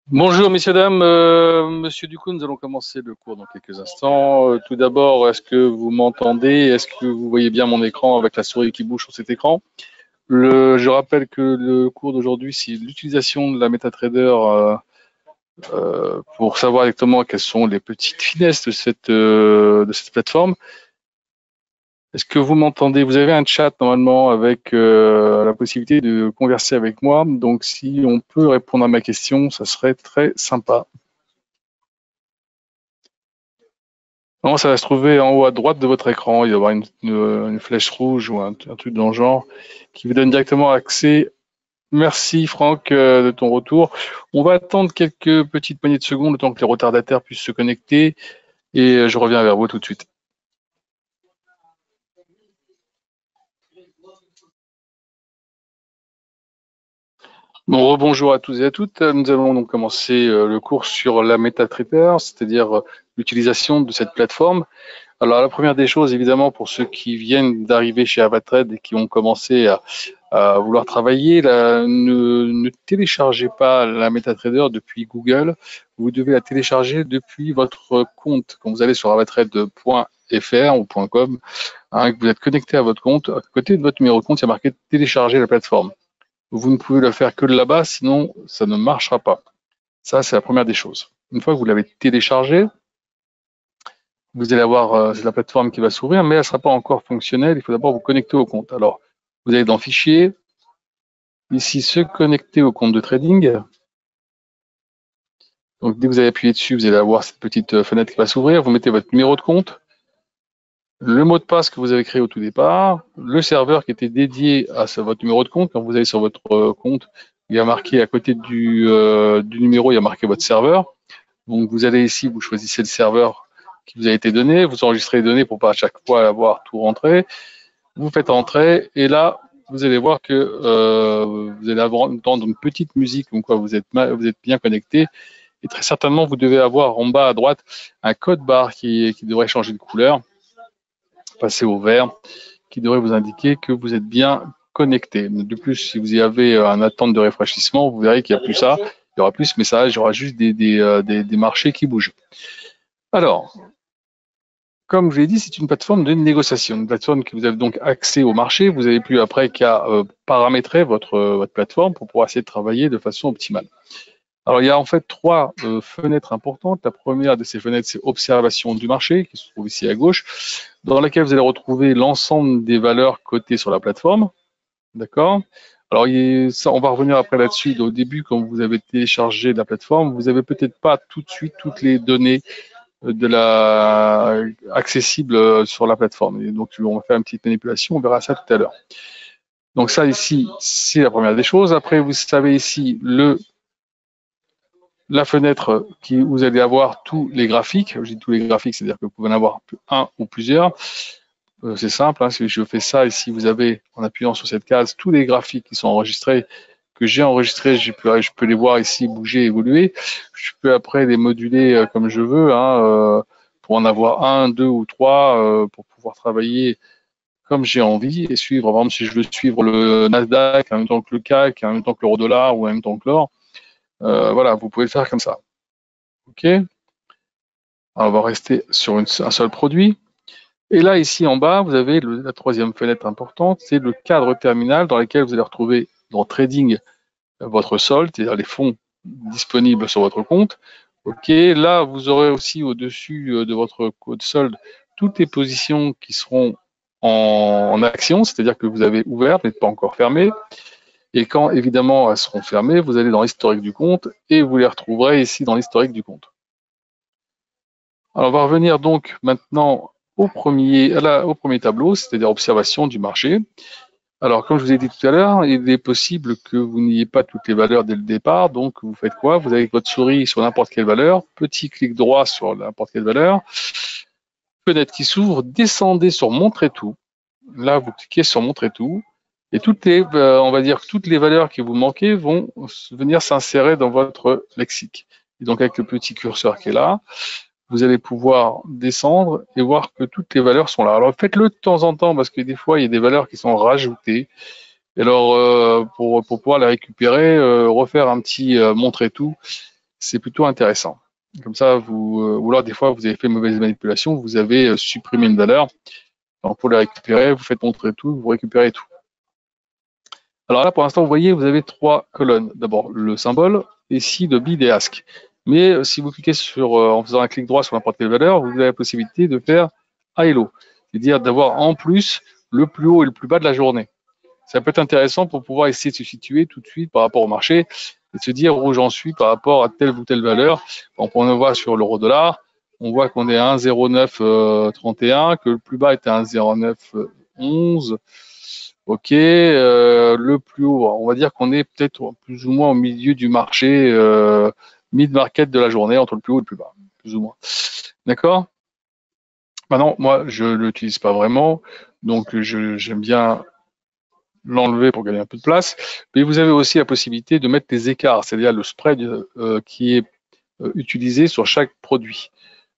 Bonjour messieurs, dames. Monsieur Ducou, nous allons commencer le cours dans quelques instants. Tout d'abord, est-ce que vous m'entendez? Est-ce que vous voyez bien mon écran avec la souris qui bouge sur cet écran? Je rappelle que le cours d'aujourd'hui, c'est l'utilisation de la MetaTrader pour savoir exactement quelles sont les petites finesses de cette plateforme. Est-ce que vous m'entendez? Vous avez un chat normalement avec la possibilité de converser avec moi. Donc, si on peut répondre à ma question, ça serait très sympa. Non, ça va se trouver en haut à droite de votre écran. Il va y avoir une flèche rouge ou un truc dans le genre qui vous donne directement accès. Merci Franck de ton retour. On va attendre quelques petites poignées de secondes le temps que les retardataires puissent se connecter et je reviens vers vous tout de suite. Bon, rebonjour à tous et à toutes. Nous allons donc commencer le cours sur la MetaTrader, c'est-à-dire l'utilisation de cette plateforme. Alors la première des choses, évidemment, pour ceux qui viennent d'arriver chez Avatrade et qui ont commencé à vouloir travailler, ne téléchargez pas la MetaTrader depuis Google. Vous devez la télécharger depuis votre compte. Quand vous allez sur avatrade.fr ou .com, que vous êtes connecté à votre compte, à côté de votre numéro de compte, il y a marqué télécharger la plateforme. Vous ne pouvez le faire que de là-bas, sinon ça ne marchera pas. Ça, c'est la première des choses. Une fois que vous l'avez téléchargé, vous allez avoir la plateforme qui va s'ouvrir, mais elle ne sera pas encore fonctionnelle. Il faut d'abord vous connecter au compte. Alors, vous allez dans Fichier, ici, se connecter au compte de trading. Donc, dès que vous avez appuyé dessus, vous allez avoir cette petite fenêtre qui va s'ouvrir. Vous mettez votre numéro de compte, le mot de passe que vous avez créé au tout départ, le serveur qui était dédié à votre numéro de compte. Quand vous allez sur votre compte, il y a marqué à côté du numéro, il y a marqué votre serveur. Donc, vous allez ici, vous choisissez le serveur qui vous a été donné, vous enregistrez les données pour pas à chaque fois avoir tout rentré. Vous faites entrer et là, vous allez voir que vous allez entendre une petite musique, donc quoi, vous êtes bien connecté. Et très certainement, vous devez avoir en bas à droite un code barre qui devrait changer de couleur, passer au vert, qui devrait vous indiquer que vous êtes bien connecté. De plus, si vous y avez un attente de rafraîchissement, vous verrez qu'il n'y a plus ça. Il y aura plus ce message, il y aura juste des marchés qui bougent. Alors, comme je l'ai dit, c'est une plateforme de négociation, une plateforme que vous avez donc accès au marché. Vous n'avez plus après qu'à paramétrer votre plateforme pour pouvoir essayer de travailler de façon optimale. Alors, il y a en fait trois fenêtres importantes. La première de ces fenêtres, c'est observation du marché, qui se trouve ici à gauche, dans laquelle vous allez retrouver l'ensemble des valeurs cotées sur la plateforme. D'accord? Alors, ça, on va revenir après là-dessus. Au début, quand vous avez téléchargé la plateforme, vous n'avez peut-être pas tout de suite toutes les données accessibles sur la plateforme. Et donc, on va faire une petite manipulation, on verra ça tout à l'heure. Donc ça ici, c'est la première des choses. Après, vous savez ici la fenêtre où vous allez avoir tous les graphiques. Je dis tous les graphiques, c'est-à-dire que vous pouvez en avoir un ou plusieurs. C'est simple, hein, si je fais ça, ici vous avez, en appuyant sur cette case, tous les graphiques qui sont enregistrés, que j'ai enregistrés, je peux les voir ici bouger, évoluer. Je peux après les moduler comme je veux, hein, pour en avoir un, deux ou trois, pour pouvoir travailler comme j'ai envie et suivre, par exemple, si je veux suivre le Nasdaq en même temps que le CAC, en même temps que l'euro-dollar ou en même temps que l'or, voilà, vous pouvez le faire comme ça. OK? Alors, on va rester sur un seul produit. Et là, ici en bas, vous avez la troisième fenêtre importante, c'est le cadre terminal dans lequel vous allez retrouver dans Trading votre solde, c'est-à-dire les fonds disponibles sur votre compte. OK, là, vous aurez aussi au-dessus de votre code solde toutes les positions qui seront en action, c'est-à-dire que vous avez ouvert, mais pas encore fermé. Et quand, évidemment, elles seront fermées, vous allez dans l'historique du compte et vous les retrouverez ici dans l'historique du compte. Alors, on va revenir donc maintenant au premier tableau, c'est-à-dire observation du marché. Alors, comme je vous ai dit tout à l'heure, il est possible que vous n'ayez pas toutes les valeurs dès le départ. Donc, vous faites quoi? Vous avez votre souris sur n'importe quelle valeur, petit clic droit sur n'importe quelle valeur, fenêtre qui s'ouvre, descendez sur Montrer tout. Là, vous cliquez sur Montrer tout. Et toutes les, on va dire, toutes les valeurs qui vous manquaient vont venir s'insérer dans votre lexique. Et donc, avec le petit curseur qui est là, vous allez pouvoir descendre et voir que toutes les valeurs sont là. Alors, faites-le de temps en temps parce que des fois, il y a des valeurs qui sont rajoutées. Et alors, pour pouvoir les récupérer, refaire un petit montrer tout, c'est plutôt intéressant. Comme ça, ou alors des fois, vous avez fait une mauvaise manipulation, vous avez supprimé une valeur. Donc, pour les récupérer, vous faites montrer tout, vous récupérez tout. Alors là, pour l'instant, vous voyez, vous avez trois colonnes. D'abord, le symbole, ici, de bid et ask. Mais si vous cliquez sur, en faisant un clic droit sur n'importe quelle valeur, vous avez la possibilité de faire high et low. C'est-à-dire d'avoir en plus le plus haut et le plus bas de la journée. Ça peut être intéressant pour pouvoir essayer de se situer tout de suite par rapport au marché et de se dire où j'en suis par rapport à telle ou telle valeur. Donc, on le voit sur l'euro-dollar, on voit qu'on est à 1,0931, que le plus bas était à 1,0911. Ok, le plus haut, on va dire qu'on est peut-être plus ou moins au milieu du marché, mid-market de la journée, entre le plus haut et le plus bas, plus ou moins. D'accord? Maintenant, moi, je ne l'utilise pas vraiment, donc j'aime bien l'enlever pour gagner un peu de place. Mais vous avez aussi la possibilité de mettre des écarts, c'est-à-dire le spread qui est utilisé sur chaque produit.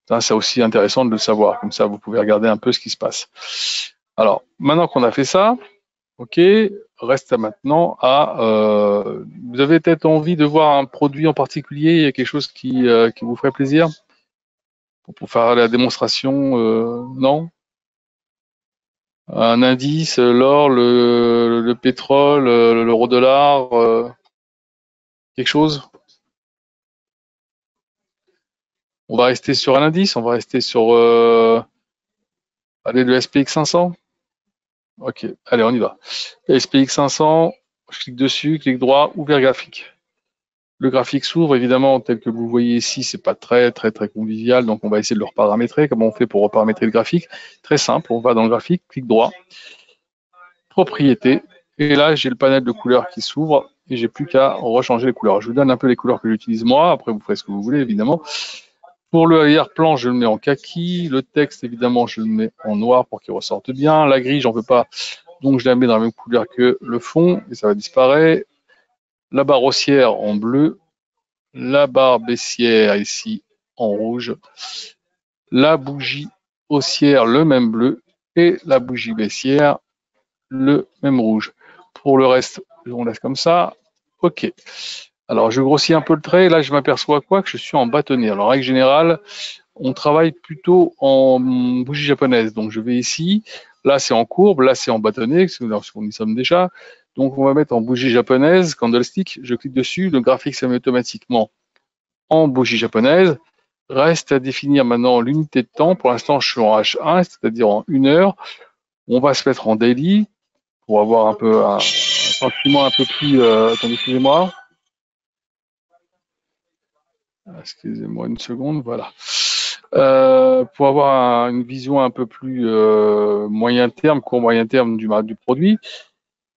Ça, c'est aussi intéressant de le savoir. Comme ça, vous pouvez regarder un peu ce qui se passe. Alors, maintenant qu'on a fait ça, ok, reste maintenant à... vous avez peut-être envie de voir un produit en particulier, il y a quelque chose qui vous ferait plaisir pour faire la démonstration, non? Un indice, l'or, le pétrole, l'euro-dollar, quelque chose? On va rester sur un indice, on va rester sur allez, le SPX 500. Ok, allez, on y va. SPX 500, je clique dessus, clic droit, ouvert graphique. Le graphique s'ouvre, évidemment, tel que vous voyez ici, c'est pas très convivial, donc on va essayer de le reparamétrer. Comment on fait pour reparamétrer le graphique? Très simple, on va dans le graphique, clic droit, propriété, et là j'ai le panel de couleurs qui s'ouvre et j'ai plus qu'à rechanger les couleurs. Je vous donne un peu les couleurs que j'utilise moi, après vous ferez ce que vous voulez évidemment. Pour le arrière-plan, je le mets en kaki, le texte évidemment je le mets en noir pour qu'il ressorte bien, la grille j'en veux pas, donc je la mets dans la même couleur que le fond et ça va disparaître. La barre haussière en bleu, la barre baissière ici en rouge, la bougie haussière le même bleu et la bougie baissière le même rouge. Pour le reste, on laisse comme ça. Ok. Alors, je grossis un peu le trait. Là, je m'aperçois quoi que je suis en bâtonnet. Alors, en règle générale, on travaille plutôt en bougie japonaise. Donc, je vais ici. Là, c'est en courbe. Là, c'est en bâtonnet. On y sommes déjà. Donc, on va mettre en bougie japonaise, candlestick. Je clique dessus. Le graphique se met automatiquement en bougie japonaise. Reste à définir maintenant l'unité de temps. Pour l'instant, je suis en H1, c'est-à-dire en 1 heure. On va se mettre en daily pour avoir un peu un sentiment un peu plus. Attendez, excusez-moi. Excusez-moi une seconde, voilà. Pour avoir une vision un peu plus moyen terme, court moyen terme du produit.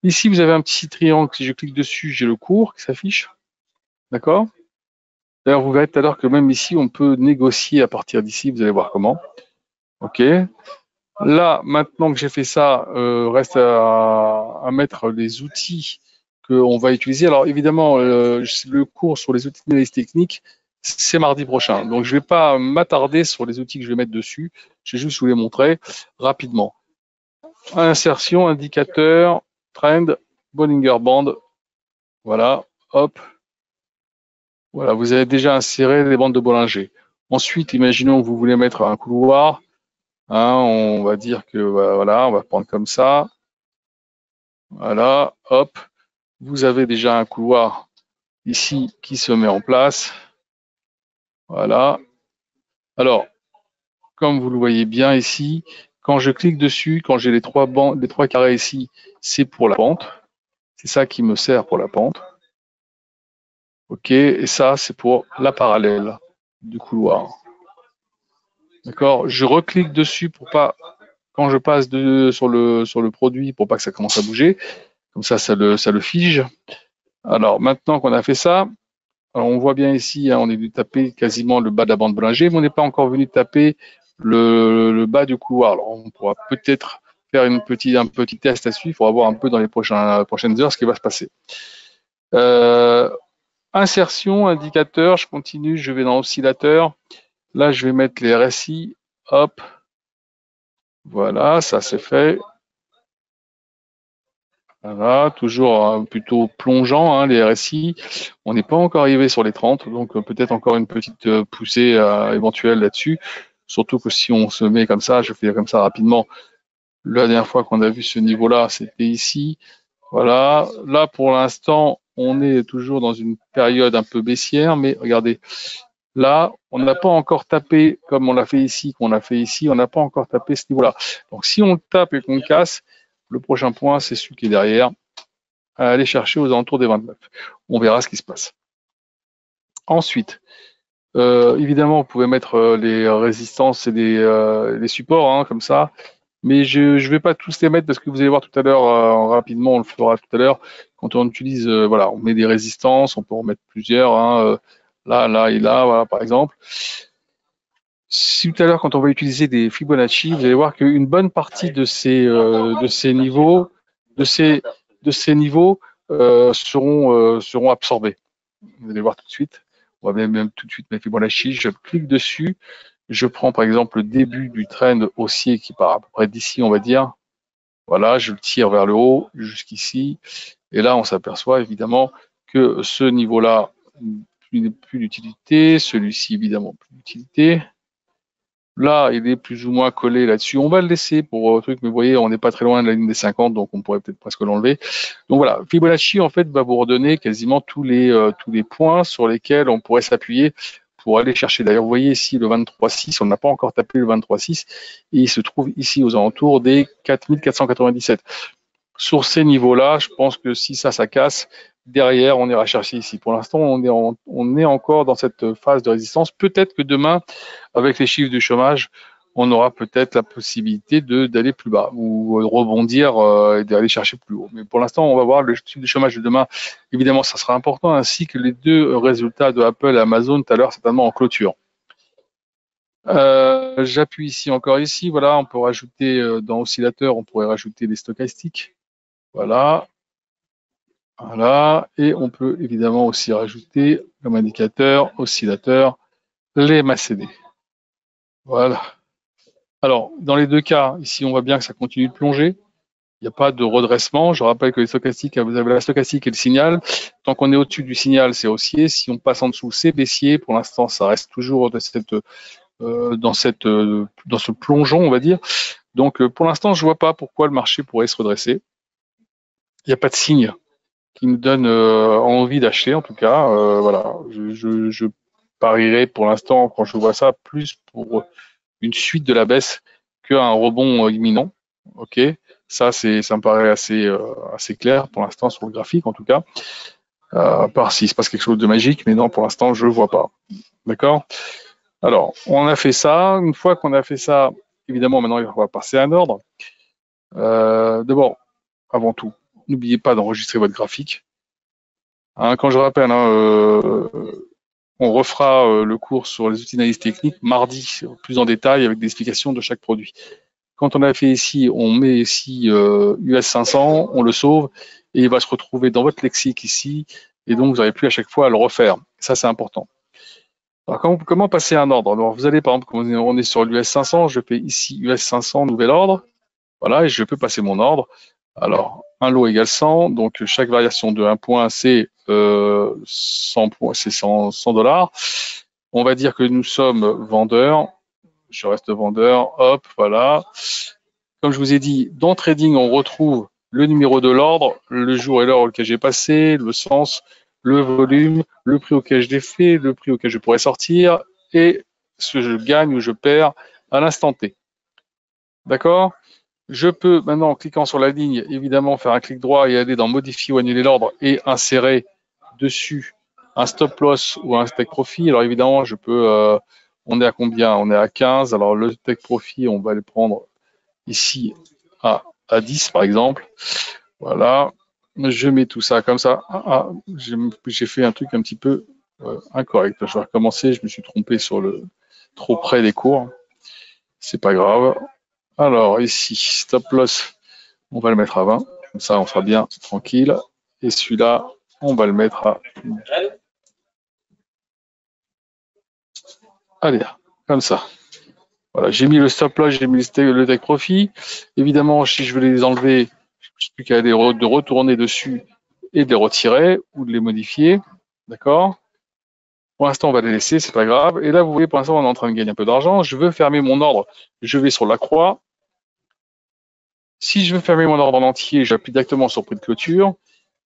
Ici, vous avez un petit triangle. Si je clique dessus, j'ai le cours qui s'affiche. D'accord? D'ailleurs, vous verrez tout à l'heure que même ici, on peut négocier à partir d'ici. Vous allez voir comment. OK. Là, maintenant que j'ai fait ça, reste à mettre les outils qu'on va utiliser. Alors évidemment, le cours sur les outils d'analyse technique, c'est mardi prochain. Donc je ne vais pas m'attarder sur les outils que je vais mettre dessus. Je vais juste vous les montrer rapidement. Insertion, indicateur, trend, Bollinger Band. Voilà, hop. Voilà, vous avez déjà inséré les bandes de Bollinger. Ensuite, imaginons que vous voulez mettre un couloir. Hein, on va dire que voilà, on va prendre comme ça. Voilà, hop. Vous avez déjà un couloir ici qui se met en place. Voilà. Alors, comme vous le voyez bien ici, quand je clique dessus, quand j'ai les trois carrés ici, c'est pour la pente. C'est ça qui me sert pour la pente. OK, et ça, c'est pour la parallèle du couloir. D'accord, je reclique dessus pour pas, quand je passe sur le produit, pour pas que ça commence à bouger. Comme ça le fige. Alors, maintenant qu'on a fait ça, alors on voit bien ici, hein, on est venu taper quasiment le bas de la bande Bollinger, mais on n'est pas encore venu taper le bas du couloir. Alors, on pourra peut-être faire un petit test là-dessus. Il faudra voir un peu dans les prochaines heures ce qui va se passer. Insertion, indicateur, je continue, je vais dans oscillateur. Là, je vais mettre les RSI. Hop. Voilà, ça c'est fait. Voilà, toujours plutôt plongeant, hein, les RSI. On n'est pas encore arrivé sur les 30, donc peut-être encore une petite poussée éventuelle là-dessus. Surtout que si on se met comme ça, je fais comme ça rapidement. La dernière fois qu'on a vu ce niveau-là, c'était ici. Voilà. Là, pour l'instant, on est toujours dans une période un peu baissière, mais regardez, là, on n'a pas encore tapé comme on l'a fait ici, qu'on a fait ici, on n'a pas encore tapé ce niveau-là. Donc, si on le tape et qu'on le casse, le prochain point, c'est celui qui est derrière, à aller chercher aux alentours des 29. On verra ce qui se passe. Ensuite, évidemment, vous pouvez mettre les résistances et les supports, hein, comme ça. Mais je ne vais pas tous les mettre parce que vous allez voir tout à l'heure, rapidement, on le fera tout à l'heure, quand on utilise, voilà, on met des résistances, on peut en mettre plusieurs, hein, là, là et là, voilà, par exemple. Si tout à l'heure, quand on va utiliser des Fibonacci, vous allez voir qu'une bonne partie de ces niveaux, de ces niveaux seront absorbés. Vous allez voir tout de suite. On va même tout de suite mettre Fibonacci. Je clique dessus. Je prends par exemple le début du trend haussier qui part à peu près d'ici, on va dire. Voilà, je le tire vers le haut jusqu'ici. Et là, on s'aperçoit évidemment que ce niveau-là, plus d'utilité. Celui-ci, évidemment, plus d'utilité. Là, il est plus ou moins collé là-dessus. On va le laisser pour truc, mais vous voyez, on n'est pas très loin de la ligne des 50, donc on pourrait peut-être presque l'enlever. Donc voilà, Fibonacci, en fait, va vous redonner quasiment tous les points sur lesquels on pourrait s'appuyer pour aller chercher. D'ailleurs, vous voyez ici le 23,6, on n'a pas encore tapé le 23,6, et il se trouve ici aux alentours des 4497. Sur ces niveaux-là, je pense que si ça casse, derrière, on ira chercher ici. Pour l'instant, on est encore dans cette phase de résistance. Peut-être que demain, avec les chiffres du chômage, on aura peut-être la possibilité d'aller plus bas ou de rebondir et d'aller chercher plus haut. Mais pour l'instant, on va voir le chiffre du chômage de demain. Évidemment, ça sera important, ainsi que les deux résultats de Apple et Amazon tout à l'heure, certainement en clôture. J'appuie ici, encore ici. Voilà, on peut rajouter dans oscillateur, on pourrait rajouter des stochastiques. Voilà. Voilà. Et on peut évidemment aussi rajouter comme indicateur, oscillateur, les MACD. Voilà. Alors, dans les deux cas, ici, on voit bien que ça continue de plonger. Il n'y a pas de redressement. Je rappelle que les stochastiques, vous avez la stochastique et le signal. Tant qu'on est au-dessus du signal, c'est haussier. Si on passe en dessous, c'est baissier. Pour l'instant, ça reste toujours dans ce plongeon, on va dire. Donc, pour l'instant, je ne vois pas pourquoi le marché pourrait se redresser. Il n'y a pas de signe qui nous donne envie d'acheter, en tout cas. Voilà, je parierais pour l'instant, quand je vois ça, plus pour une suite de la baisse qu'un rebond imminent. Ok, ça me paraît assez clair pour l'instant sur le graphique, en tout cas. À part s'il se passe quelque chose de magique, mais non, pour l'instant, je ne vois pas. D'accord. Alors, on a fait ça. Une fois qu'on a fait ça, évidemment, maintenant, il va passer à un ordre. D'abord, avant tout, n'oubliez pas d'enregistrer votre graphique. Hein, quand je rappelle, on refera le cours sur les outils d'analyse technique mardi, plus en détail, avec des explications de chaque produit. Quand on a fait ici, on met ici US 500, on le sauve, et il va se retrouver dans votre lexique ici, et donc vous n'aurez plus à chaque fois à le refaire. Ça, c'est important. Alors, comment passer un ordre? Alors, vous allez, par exemple, quand on est sur l'US 500, je fais ici US 500, nouvel ordre. Voilà, et je peux passer mon ordre. Alors, un lot égale 100, donc chaque variation de 1 point, c'est 100 points, c'est 100 $. On va dire que nous sommes vendeurs. Je reste vendeur, hop, voilà. Comme je vous ai dit, dans Trading, on retrouve le numéro de l'ordre, le jour et l'heure auquel j'ai passé, le sens, le volume, le prix auquel je l'ai fait, le prix auquel je pourrais sortir et ce que je gagne ou je perds à l'instant T. D'accord? Je peux maintenant, en cliquant sur la ligne, évidemment faire un clic droit et aller dans modifier ou annuler l'ordre et insérer dessus un stop loss ou un take profit. Alors évidemment, je peux, on est à combien? On est à 15. Alors le take profit, on va le prendre ici à 10 par exemple. Voilà. Je mets tout ça comme ça. J'ai fait un truc un petit peu incorrect. Je vais recommencer. Je me suis trompé sur le trop près des cours. C'est pas grave. Alors ici, stop loss, on va le mettre à 20. Comme ça, on sera bien tranquille. Et celui-là, on va le mettre à... Allez, comme ça. Voilà, j'ai mis le stop loss, j'ai mis le take profit. Évidemment, si je veux les enlever, Je n'ai plus qu'à de retourner dessus et de les retirer ou de les modifier. D'accord? Pour l'instant, on va les laisser, c'est pas grave. Et là, vous voyez, pour l'instant, on est en train de gagner un peu d'argent. Je veux fermer mon ordre. Je vais sur la croix. Si je veux fermer mon ordre en entier, j'appuie directement sur prix de clôture.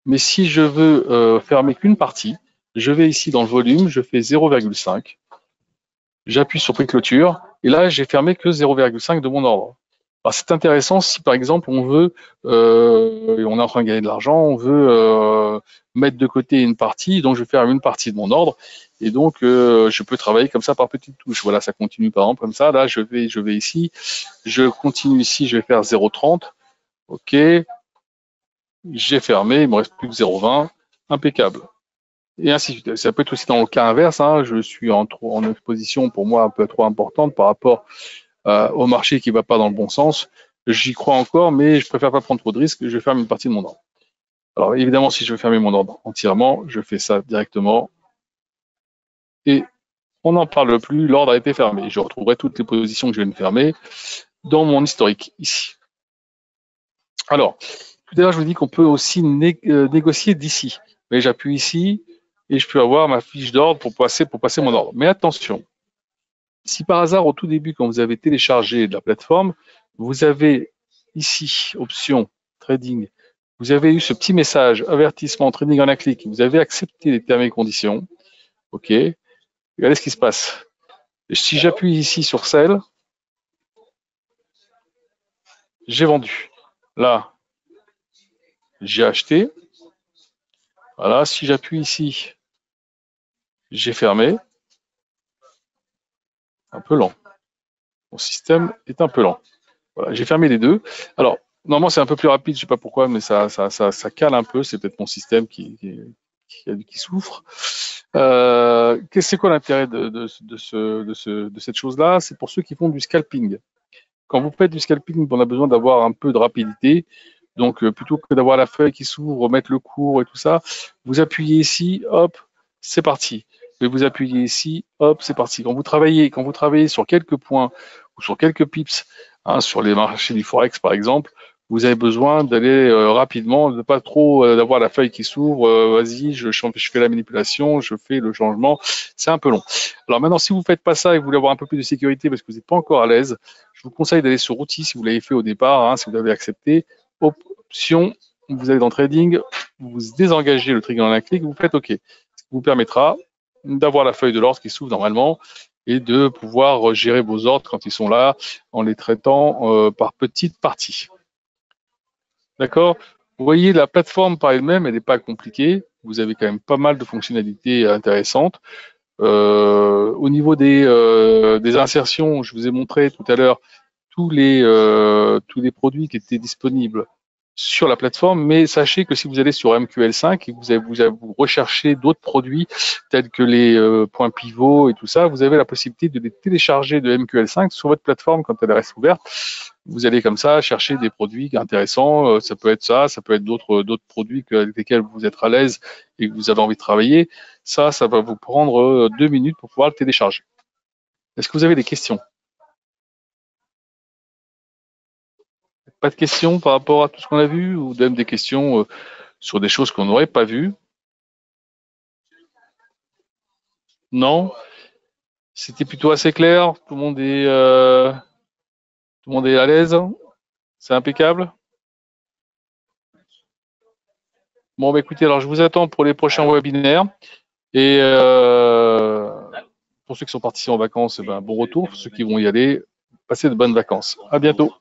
Mais si je veux fermer qu'une partie, je vais ici dans le volume, je fais 0,5. J'appuie sur prix de clôture. Et là, j'ai fermé que 0,5 de mon ordre. Alors, c'est intéressant si, par exemple, on veut, et on est en train de gagner de l'argent, on veut mettre de côté une partie, donc je vais faire une partie de mon ordre. Et donc, je peux travailler comme ça par petites touches. Voilà, ça continue par exemple comme ça. Là, je vais ici, je continue ici, je vais faire 0,30. OK, j'ai fermé, il me reste plus que 0,20. Impeccable. Et ainsi de suite. Ça peut être aussi dans le cas inverse. Hein, je suis en exposition pour moi un peu trop importante par rapport au marché qui ne va pas dans le bon sens. J'y crois encore, mais je préfère pas prendre trop de risques. Je vais fermer une partie de mon ordre. Alors évidemment, si je veux fermer mon ordre entièrement, je fais ça directement. Et on n'en parle plus, l'ordre a été fermé. Je retrouverai toutes les positions que je viens de fermer dans mon historique, ici. Alors, tout à l'heure, je vous dis qu'on peut aussi négocier d'ici. Mais j'appuie ici et je peux avoir ma fiche d'ordre pour passer mon ordre. Mais attention, si par hasard, au tout début, quand vous avez téléchargé de la plateforme, vous avez ici, option trading, vous avez eu ce petit message, avertissement trading en un clic, vous avez accepté les termes et conditions, OK, regardez ce qui se passe. Et si j'appuie ici sur Sell, j'ai vendu. Là, j'ai acheté. Voilà, si j'appuie ici, j'ai fermé. Un peu lent. Mon système est un peu lent. Voilà, j'ai fermé les deux. Alors, normalement, c'est un peu plus rapide, je ne sais pas pourquoi, mais ça cale un peu. C'est peut-être mon système qui souffre. C'est quoi l'intérêt de cette chose-là? C'est pour ceux qui font du scalping. Quand vous faites du scalping, on a besoin d'avoir un peu de rapidité. Donc, plutôt que d'avoir la feuille qui s'ouvre, mettre le cours et tout ça, vous appuyez ici, hop, c'est parti. Et vous appuyez ici, hop, c'est parti. Quand vous travaillez sur quelques points ou sur quelques pips, hein, sur les marchés du Forex par exemple, vous avez besoin d'aller rapidement, de pas trop d'avoir la feuille qui s'ouvre, vas-y, je fais la manipulation, je fais le changement, c'est un peu long. Alors maintenant, si vous ne faites pas ça et que vous voulez avoir un peu plus de sécurité parce que vous n'êtes pas encore à l'aise, je vous conseille d'aller sur outils si vous l'avez fait au départ, hein, si vous l'avez accepté, option, vous allez dans trading, vous désengagez le trigger en un clic, vous faites OK. Ce qui vous permettra d'avoir la feuille de l'ordre qui s'ouvre normalement et de pouvoir gérer vos ordres quand ils sont là en les traitant par petites parties. D'accord? Vous voyez, la plateforme par elle-même, elle n'est pas compliquée. Vous avez quand même pas mal de fonctionnalités intéressantes. Au niveau des insertions, je vous ai montré tout à l'heure tous les produits qui étaient disponibles sur la plateforme, mais sachez que si vous allez sur MQL5 et que vous recherchez d'autres produits tels que les points pivots et tout ça, vous avez la possibilité de les télécharger de MQL5 sur votre plateforme quand elle reste ouverte. Vous allez comme ça chercher des produits intéressants, ça peut être ça peut être d'autres produits avec lesquels vous êtes à l'aise et que vous avez envie de travailler. Ça va vous prendre 2 minutes pour pouvoir le télécharger. Est-ce que vous avez des questions? Pas de questions par rapport à tout ce qu'on a vu ou même des questions sur des choses qu'on n'aurait pas vues? Non? C'était plutôt assez clair? Tout le monde est à l'aise? C'est impeccable? Bon, bah écoutez, alors je vous attends pour les prochains webinaires. Et pour ceux qui sont partis en vacances, bon retour. Pour ceux qui vont y aller, passez de bonnes vacances. À bientôt.